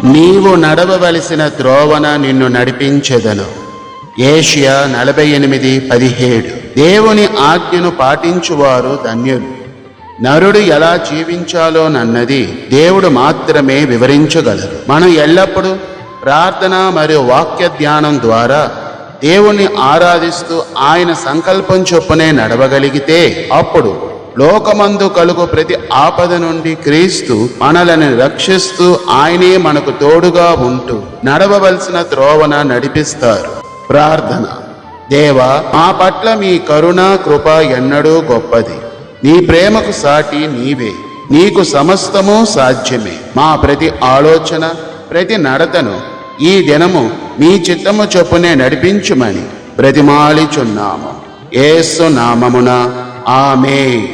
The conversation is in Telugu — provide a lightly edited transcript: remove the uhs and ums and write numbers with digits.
నీవు నడవవలసిన త్రోవన నిన్ను నడిపించెదను. ఏషియా 48:17. దేవుని ఆజ్ఞను పాటించువారు ధన్యులు. నరుడు ఎలా జీవించాలోనన్నది దేవుడు మాత్రమే వివరించగలరు. మనం ఎల్లప్పుడూ ప్రార్థన మరియు వాక్య ధ్యానం ద్వారా దేవుణ్ణి ఆరాధిస్తూ ఆయన సంకల్పం చొప్పునే నడవగలిగితే అప్పుడు లోకమందు కలుగు ప్రతి ఆపద నుండి క్రీస్తు మనలను రక్షిస్తూ ఆయనే మనకు తోడుగా ఉంటూ నడవవలసిన త్రోవన నడిపిస్తారు. ప్రార్థన. దేవా, మా పట్ల మీ కరుణ కృప ఎన్నడూ గొప్పది. నీ ప్రేమకు సాటి నీవే. నీకు సమస్తము సాధ్యమే. మా ప్రతి ఆలోచన, ప్రతి నడతను ఈ దినము మీ చిత్తము చొప్పునే నడిపించుమని బ్రతిమాలిచున్నాము. యేసు నామమున ఆమేన్.